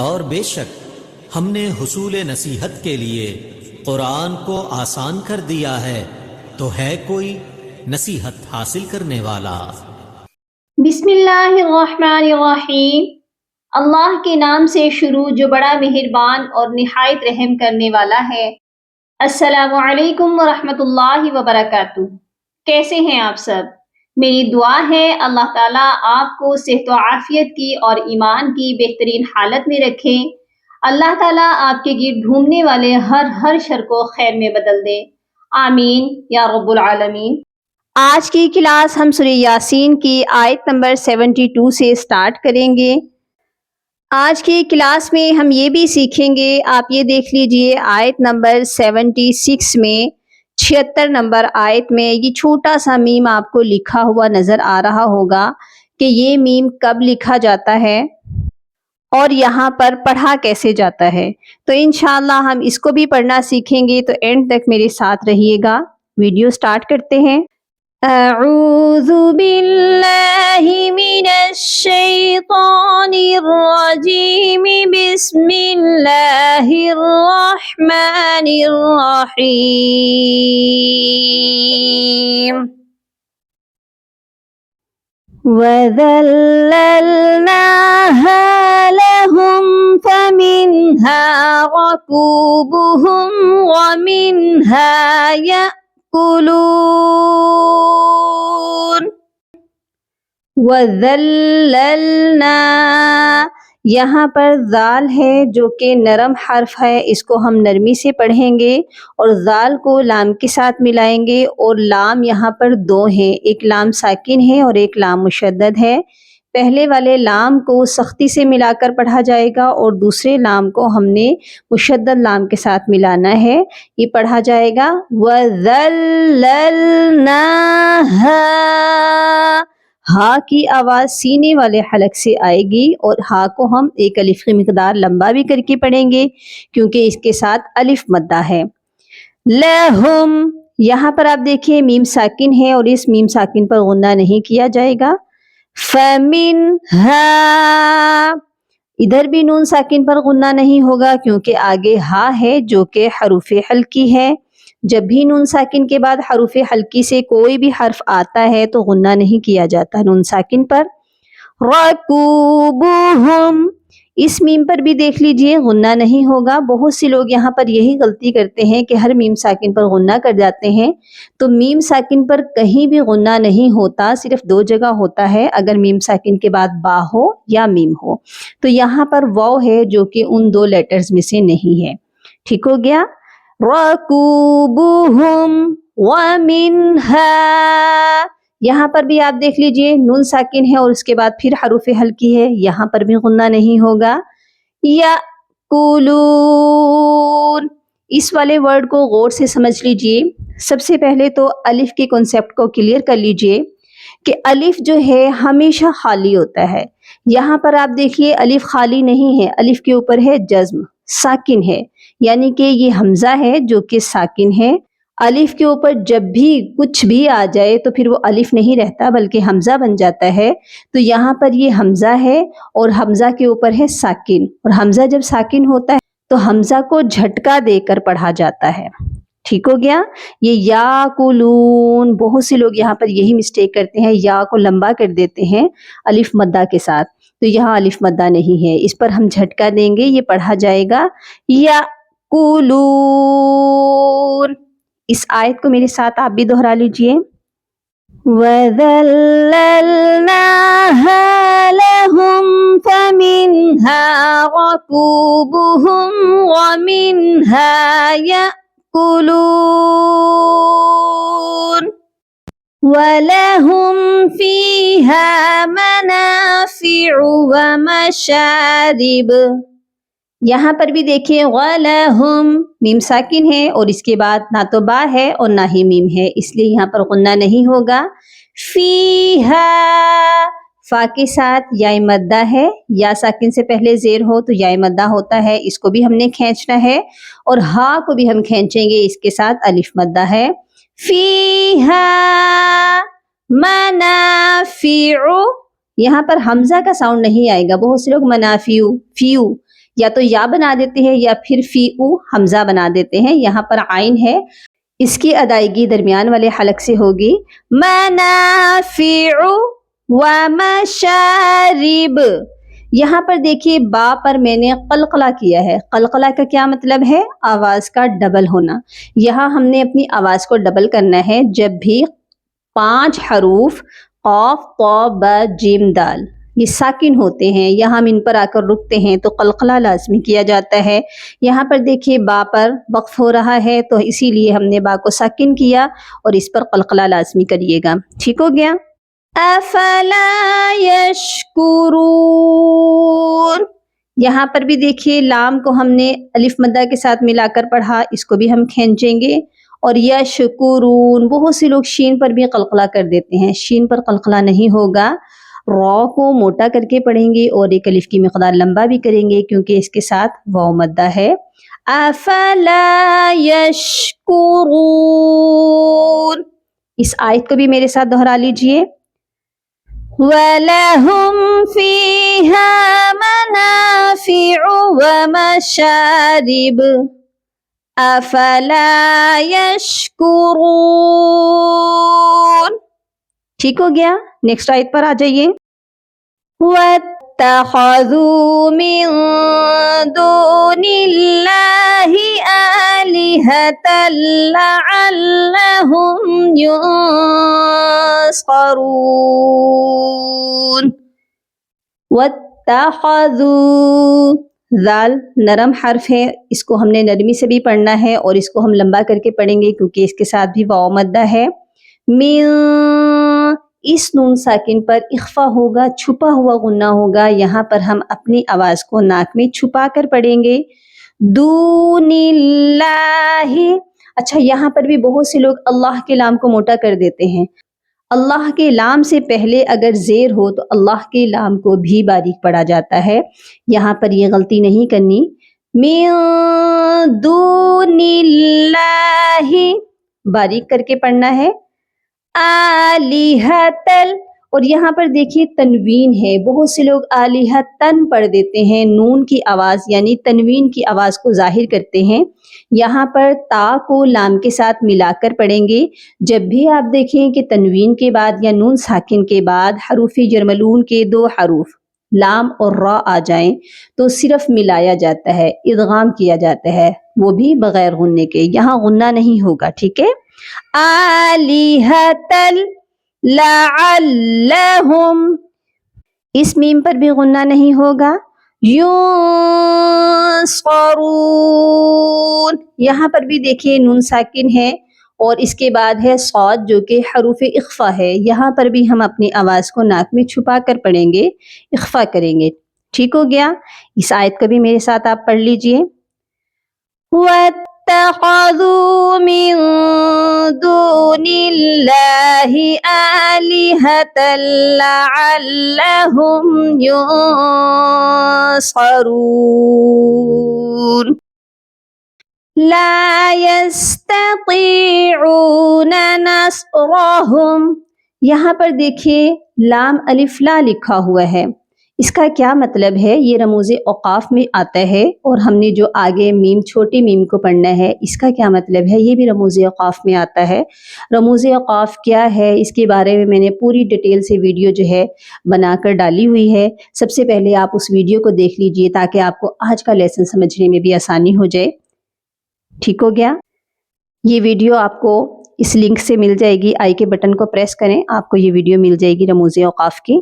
اور بے شک ہم نے حصول نصیحت کے لیے قرآن کو آسان کر دیا ہے، تو ہے کوئی نصیحت حاصل کرنے والا؟ بسم اللہ الرحمن الرحیم۔ اللہ کے نام سے شروع جو بڑا مہربان اور نہایت رحم کرنے والا ہے۔ السلام علیکم ورحمۃ اللہ وبرکاتہ۔ کیسے ہیں آپ سب؟ میری دعا ہے اللہ تعالیٰ آپ کو صحت و عافیت کی اور ایمان کی بہترین حالت میں رکھے۔ اللہ تعالیٰ آپ کے گرد گھومنے والے ہر شر کو خیر میں بدل دے، آمین یا رب العالمین۔ آج کی کلاس ہم سورہ یاسین کی آیت نمبر 72 سے سٹارٹ کریں گے۔ آج کی کلاس میں ہم یہ بھی سیکھیں گے، آپ یہ دیکھ لیجئے آیت نمبر 76 میں 76 نمبر آیت میں یہ چھوٹا سا میم آپ کو لکھا ہوا نظر آ رہا ہوگا کہ یہ میم کب لکھا جاتا ہے اور یہاں پر پڑھا کیسے جاتا ہے۔ تو انشاءاللہ ہم اس کو بھی پڑھنا سیکھیں گے، تو اینڈ تک میرے ساتھ رہیے گا۔ ویڈیو سٹارٹ کرتے ہیں۔ اعوذ باللہ من الشیطان الرجیم، بسم اللہ الرحمن الرحیم۔ وَذَلَّلْنَاهَا لَهُمْ فَمِنْهَا رَكُوبُهُمْ وَمِنْهَا يَأْكُلُونَ۔ وَذَلَّلْنَا، یہاں پر ذال ہے جو کہ نرم حرف ہے، اس کو ہم نرمی سے پڑھیں گے اور ذال کو لام کے ساتھ ملائیں گے، اور لام یہاں پر دو ہیں، ایک لام ساکن ہے اور ایک لام مشدد ہے۔ پہلے والے لام کو سختی سے ملا کر پڑھا جائے گا اور دوسرے لام کو ہم نے مشدد لام کے ساتھ ملانا ہے۔ یہ پڑھا جائے گا وَذَلَّلْنَاهَا۔ ہا کی آواز سینے والے حلق سے آئے گی، اور ہا کو ہم ایک الف کی مقدار لمبا بھی کر کے پڑھیں گے کیونکہ اس کے ساتھ الف مدہ ہے۔ لہم، یہاں پر آپ دیکھیں میم ساکن ہے اور اس میم ساکن پر غنہ نہیں کیا جائے گا۔ فَمِنْهَا، ادھر بھی نون ساکن پر غنہ نہیں ہوگا کیونکہ آگے ہا ہے جو کہ حروف حلقی ہے۔ جب بھی نون ساکن کے بعد حروف حلقی سے کوئی بھی حرف آتا ہے تو غنہ نہیں کیا جاتا نون ساکن پر۔ رَكُوبُهُمْ، اس میم پر بھی دیکھ لیجئے غنہ نہیں ہوگا۔ بہت سے لوگ یہاں پر یہی غلطی کرتے ہیں کہ ہر میم ساکن پر غنہ کر جاتے ہیں، تو میم ساکن پر کہیں بھی غنہ نہیں ہوتا، صرف دو جگہ ہوتا ہے، اگر میم ساکن کے بعد با ہو یا میم ہو۔ تو یہاں پر واو ہے جو کہ ان دو لیٹرز میں سے نہیں ہے۔ ٹھیک ہو گیا؟ رَكُوبُهُمْ وَمِنْهَا، یہاں پر بھی آپ دیکھ لیجئے نون ساکن ہے اور اس کے بعد پھر حروف حلقی ہے، یہاں پر بھی غنہ نہیں ہوگا۔ یَأْکُلُونَ، اس والے ورڈ کو غور سے سمجھ لیجئے۔ سب سے پہلے تو الف کے کنسپٹ کو کلیئر کر لیجئے کہ الف جو ہے ہمیشہ خالی ہوتا ہے۔ یہاں پر آپ دیکھیے الف خالی نہیں ہے، الف کے اوپر ہے جزم، ساکن ہے، یعنی کہ یہ حمزہ ہے جو کہ ساکن ہے۔ الف کے اوپر جب بھی کچھ بھی آ جائے تو پھر وہ الف نہیں رہتا بلکہ حمزہ بن جاتا ہے۔ تو یہاں پر یہ حمزہ ہے اور حمزہ کے اوپر ہے ساکن، اور حمزہ جب ساکن ہوتا ہے تو حمزہ کو جھٹکا دے کر پڑھا جاتا ہے۔ ٹھیک ہو گیا؟ یہ یا کلون، بہت سے لوگ یہاں پر یہی مسٹیک کرتے ہیں، یا کو لمبا کر دیتے ہیں الف مدہ کے ساتھ، تو یہاں الف مدہ نہیں ہے، اس پر ہم جھٹکا دیں گے، یہ پڑھا جائے گا یا کلون۔ اس آیت کو میرے ساتھ آپ بھی دہرا لیجئے۔ وَذَلَّلْنَاهَا لَهُمْ فَمِنْهَا رَكُوبُهُمْ وَمِنْهَا يَأْكُلُونَ وَلَهُمْ فِيهَا مَنَافِعُ وَمَشَارِبُ، یہاں پر بھی دیکھیں وَلَهُمْ، میم ساکن ہے اور اس کے بعد نہ تو با ہے اور نہ ہی میم ہے، اس لیے یہاں پر غنہ نہیں ہوگا۔ فِيهَا، فا کے ساتھ یا مدہ ہے، یا ساکن سے پہلے زیر ہو تو یا مدہ ہوتا ہے، اس کو بھی ہم نے کھینچنا ہے، اور ہا کو بھی ہم کھینچیں گے، اس کے ساتھ الف مدہ ہے۔ فِيهَا منافع، یہاں پر حمزہ کا ساؤنڈ نہیں آئے گا، بہت سے لوگ منافیو فیو یا تو یا بنا دیتے ہیں یا پھر فی او حمزہ بنا دیتے ہیں. یہاں پر عین ہے، اس کی ادائیگی درمیان والے حلق سے ہوگی. منافع و مشارب. یہاں پر دیکھیے با پر میں نے قلقلہ کیا ہے. قلقلہ کا کیا مطلب ہے؟ آواز کا ڈبل ہونا. یہاں ہم نے اپنی آواز کو ڈبل کرنا ہے جب بھی 5 حروف قاف طا با جیم دال یہ ساکن ہوتے ہیں یا ہم ان پر آ کر رکتے ہیں تو قلقلہ لازمی کیا جاتا ہے. یہاں پر دیکھیے با پر وقف ہو رہا ہے تو اسی لیے ہم نے با کو ساکن کیا اور اس پر قلقلہ لازمی کریے گا. ٹھیک ہو گیا؟ افلا یشکرون. یہاں پر بھی دیکھیے لام کو ہم نے الف مدہ کے ساتھ ملا کر پڑھا، اس کو بھی ہم کھینچیں گے. اور یشکرون، بہت سے لوگ شین پر بھی قلقلہ کر دیتے ہیں، شین پر قلقلہ نہیں ہوگا. را کو موٹا کر کے پڑھیں گے اور ایک الف کی مقدار لمبا بھی کریں گے کیونکہ اس کے ساتھ واو مدہ ہے. افلا یشکرون. اس آیت کو بھی میرے ساتھ دہرا لیجئے. وَلَهُمْ فِيهَا مَنَافِعُ وَمَشَارِبُ أَفَلَا يَشْكُرُونَ. ٹھیک ہو گیا؟ نیکسٹ آیت پر آ جائیے. وَاتَّخَذُوا مِن دُونِ اللَّهِ آلِهَةً لَعَلَّهُمْ يُنصَرُونَ. وَاتَّخَذُوا، ذال نرم حرف ہے، اس کو ہم نے نرمی سے بھی پڑھنا ہے اور اس کو ہم لمبا کر کے پڑھیں گے کیونکہ اس کے ساتھ بھی واو مدہ ہے. من، اس نون ساکن پر اخفا ہوگا، چھپا ہوا غنہ ہوگا. یہاں پر ہم اپنی آواز کو ناک میں چھپا کر پڑھیں گے. دون اللہ. اچھا، یہاں پر بھی بہت سے لوگ اللہ کے لام کو موٹا کر دیتے ہیں. اللہ کے لام سے پہلے اگر زیر ہو تو اللہ کے لام کو بھی باریک پڑھا جاتا ہے. یہاں پر یہ غلطی نہیں کرنی. من دون اللہ، باریک کر کے پڑھنا ہے. آلہتل، اور یہاں پر دیکھیے تنوین ہے، بہت سے لوگ آلہتن پڑھ دیتے ہیں، نون کی آواز یعنی تنوین کی آواز کو ظاہر کرتے ہیں. یہاں پر تا کو لام کے ساتھ ملا کر پڑھیں گے. جب بھی آپ دیکھیں کہ تنوین کے بعد یا نون ساکن کے بعد حروف جرملون کے 2 حروف لام اور را آ جائیں تو صرف ملایا جاتا ہے، ادغام کیا جاتا ہے، وہ بھی بغیر غننے کے. یہاں غنہ نہیں ہوگا. ٹھیک ہے؟ آلہتل لعلہم، اس میم پر بھی غنہ نہیں ہوگا. ینصرون، یہاں پر بھی دیکھیے نون ساکن ہے اور اس کے بعد ہے صاد جو کہ حروف اخفا ہے. یہاں پر بھی ہم اپنی آواز کو ناک میں چھپا کر پڑھیں گے، اخفا کریں گے. ٹھیک ہو گیا؟ اس آیت کو بھی میرے ساتھ آپ پڑھ لیجئے. وَاتَّخَذُوا مِن دُونِ اللَّهِ آلِهَةً لَعَلَّهُمْ يُنصَرُونَ. لَا يَسْتَطِيعُونَ نَصْرَهُمْ. یہاں پر دیکھیے لام الف لا لکھا ہوا ہے، اس کا کیا مطلب ہے؟ یہ رموز اوقاف میں آتا ہے اور ہم نے جو آگے میم چھوٹی میم کو پڑھنا ہے اس کا کیا مطلب ہے؟ یہ بھی رموز اوقاف میں آتا ہے. رموز اوقاف کیا ہے اس کے بارے میں میں نے پوری ڈیٹیل سے ویڈیو جو ہے بنا کر ڈالی ہوئی ہے. سب سے پہلے آپ اس ویڈیو کو دیکھ لیجئے تاکہ آپ کو آج کا لیسن سمجھنے میں بھی آسانی ہو جائے. ٹھیک ہو گیا؟ یہ ویڈیو آپ کو اس لنک سے مل جائے گی، آئی کے بٹن کو پریس کریں، آپ کو یہ ویڈیو مل جائے گی رموز اوقاف کی.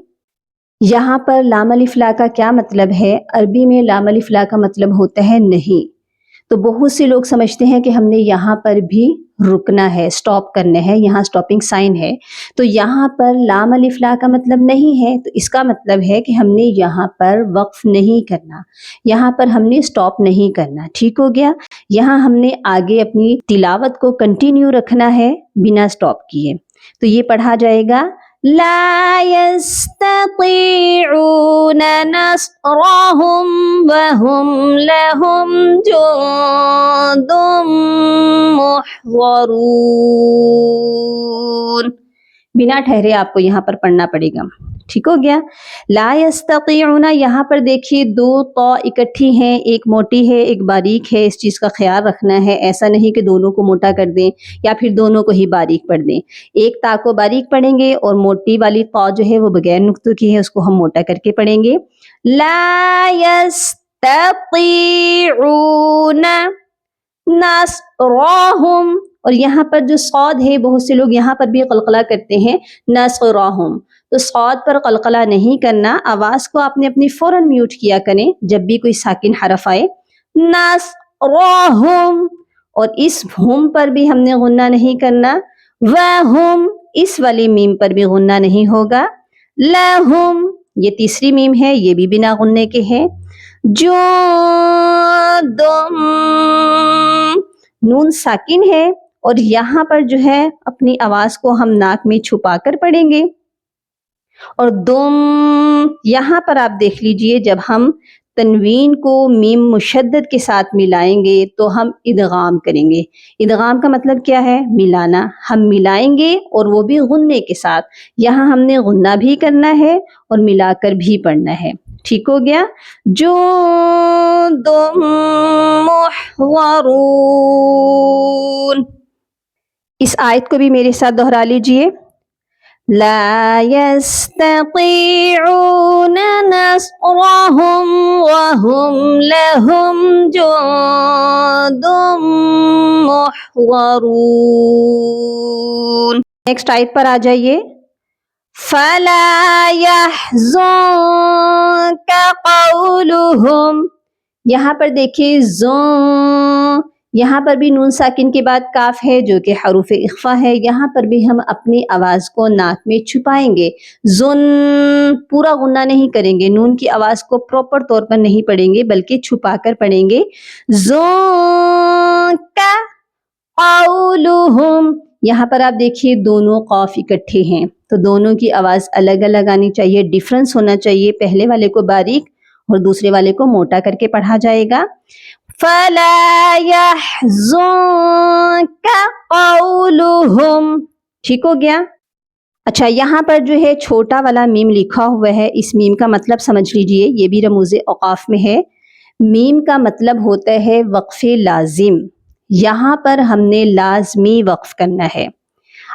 یہاں پر لام الف لا کا کیا مطلب ہے؟ عربی میں لام الف لا کا مطلب ہوتا ہے نہیں. تو بہت سے لوگ سمجھتے ہیں کہ ہم نے یہاں پر بھی رکنا ہے، سٹاپ کرنا ہے، یہاں سٹاپنگ سائن ہے. تو یہاں پر لام الف لا کا مطلب نہیں ہے، تو اس کا مطلب ہے کہ ہم نے یہاں پر وقف نہیں کرنا، یہاں پر ہم نے سٹاپ نہیں کرنا. ٹھیک ہو گیا؟ یہاں ہم نے آگے اپنی تلاوت کو کنٹینیو رکھنا ہے بنا سٹاپ کیے. تو یہ پڑھا جائے گا لا يستطيعون نصرهم وهم لهم جند محضرون. بنا ٹھہرے آپ کو یہاں پر پڑھنا پڑے گا. ٹھیک ہو گیا. لا یستطیعون یہاں پر دیکھیے دو تو اکٹھی ہیں، ایک موٹی ہے ایک باریک ہے، اس چیز کا خیال رکھنا ہے. ایسا نہیں کہ دونوں کو موٹا کر دیں یا پھر دونوں کو ہی باریک پڑھ دیں. ایک تا کو باریک پڑھیں گے اور موٹی والی تو جو ہے وہ بغیر نقطوں کی ہے، اس کو ہم موٹا کر کے پڑھیں گے. لا یستطیعون نصرہم، اور یہاں پر جو صاد ہے بہت سے لوگ یہاں پر بھی قلقلہ کرتے ہیں نصرہم، تو صاد پر قلقلہ نہیں کرنا. آواز کو آپ نے اپنی فوراً میوٹ کیا کریں جب بھی کوئی ساکن حرف آئے. نصرہم، اور اس ہم پر بھی ہم نے غنہ نہیں کرنا. وہم، اس والی میم پر بھی غنہ نہیں ہوگا. لہم، یہ تیسری میم ہے، یہ بھی بنا غنے کے ہے. جندم، نون ساکن ہے اور یہاں پر جو ہے اپنی آواز کو ہم ناک میں چھپا کر پڑھیں گے. اور دم، یہاں پر آپ دیکھ لیجئے جب ہم تنوین کو میم مشدد کے ساتھ ملائیں گے تو ہم ادغام کریں گے. ادغام کا مطلب کیا ہے؟ ملانا. ہم ملائیں گے اور وہ بھی غنے کے ساتھ. یہاں ہم نے غنہ بھی کرنا ہے اور ملا کر بھی پڑھنا ہے. ٹھیک ہو گیا. جو دم محضرون، اس آیت کو بھی میرے ساتھ دہرا لیجئے. لا يستطيعون نصرهم وهم لهم جند محضرون. نیکسٹ آیت پر آ جائیے. فلا يحزنك قولهم، یہاں پر دیکھیے زون، یہاں پر بھی نون ساکن کے بعد کاف ہے جو کہ حروف اخفا ہے. یہاں پر بھی ہم اپنی آواز کو ناک میں چھپائیں گے. زن، پورا غنہ نہیں کریں گے، نون کی آواز کو پراپر طور پر نہیں پڑھیں گے بلکہ چھپا کر پڑھیں گے. زون کا قولہم، یہاں پر آپ دیکھیے دونوں قاف اکٹھے ہیں تو دونوں کی آواز الگ الگ آنی چاہیے، ڈیفرنس ہونا چاہیے. پہلے والے کو باریک اور دوسرے والے کو موٹا کر کے پڑھا جائے گا. فَلَا يَحْزُنكَ قَوْلُهُمْ. ٹھیک ہو گیا. اچھا، یہاں پر جو ہے چھوٹا والا میم لکھا ہوا ہے، اس میم کا مطلب سمجھ لیجئے، یہ بھی رموز اوقاف میں ہے. میم کا مطلب ہوتا ہے وقف لازم. یہاں پر ہم نے لازمی وقف کرنا ہے.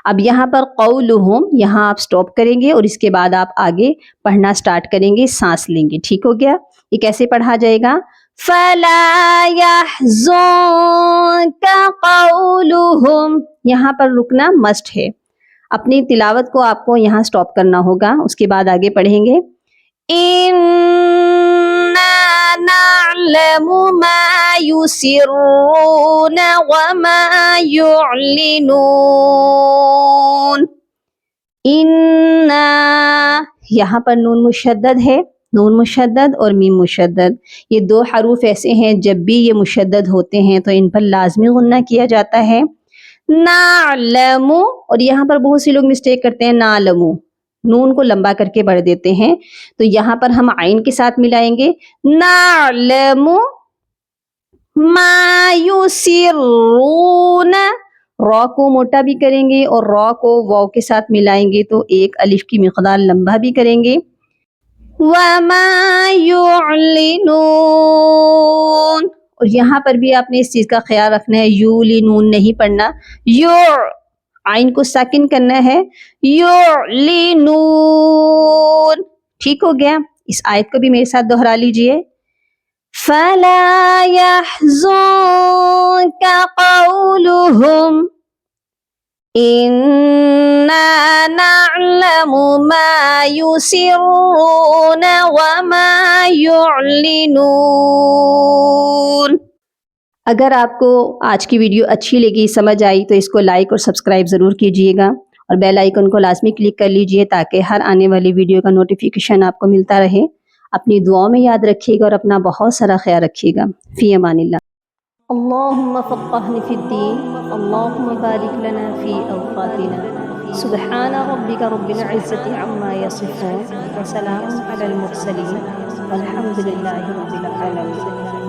اب یہاں پر قولہم، یہاں آپ سٹاپ کریں گے اور اس کے بعد آپ آگے پڑھنا سٹارٹ کریں گے، سانس لیں گے. ٹھیک ہو گیا. یہ کیسے پڑھا جائے گا؟ فَلَا يَحْزُنكَ قَوْلُهُمْ، یہاں پر رکنا مسٹ ہے. اپنی تلاوت کو آپ کو یہاں سٹاپ کرنا ہوگا، اس کے بعد آگے پڑھیں گے. إِنَّا نَعْلَمُ مَا يُسِرُّونَ وَمَا يُعْلِنُونَ. إِنَّا، یہاں پر نون مشدد ہے، نون مشدد اور میم مشدد، یہ دو حروف ایسے ہیں جب بھی یہ مشدد ہوتے ہیں تو ان پر لازمی غنہ کیا جاتا ہے. نعلم، اور یہاں پر بہت سے لوگ مسٹیک کرتے ہیں، نعلم، نون کو لمبا کر کے پڑھ دیتے ہیں، تو یہاں پر ہم عین کے ساتھ ملائیں گے. نعلم ما یسرون، را کو موٹا بھی کریں گے اور را کو واو کے ساتھ ملائیں گے تو ایک الف کی مقدار لمبا بھی کریں گے. وَمَا يُعْلِنُونَ، اور یہاں پر بھی آپ نے اس چیز کا خیال رکھنا ہے، یُعْلِنُون نہیں پڑھنا، عین کو ساکن کرنا ہے، یُعْلِنُون. ٹھیک ہو گیا. اس آیت کو بھی میرے ساتھ دہرا لیجئے. فَلَا يَحْزُنكَ قَوْلُهُمْ إِنَّا نَعْلَمُ مَا يُسِرُّونَ وَمَا يُعْلِنُونَ. اگر آپ کو آج کی ویڈیو اچھی لگی، سمجھ آئی تو اس کو لائک اور سبسکرائب ضرور کیجیے گا اور بیل آئیکن کو لازمی کلک کر لیجئے تاکہ ہر آنے والی ویڈیو کا نوٹیفیکیشن آپ کو ملتا رہے. اپنی دعاؤں میں یاد رکھیے گا اور اپنا بہت سارا خیال رکھیے گا. فی امان اللہ. اللہم فقہنا فی الدین، اللہم بارک لنا فی اوقاتنا. سبحان ربک رب العزت عما یصفون وسلام علی المرسلین والحمد للہ رب العالمین.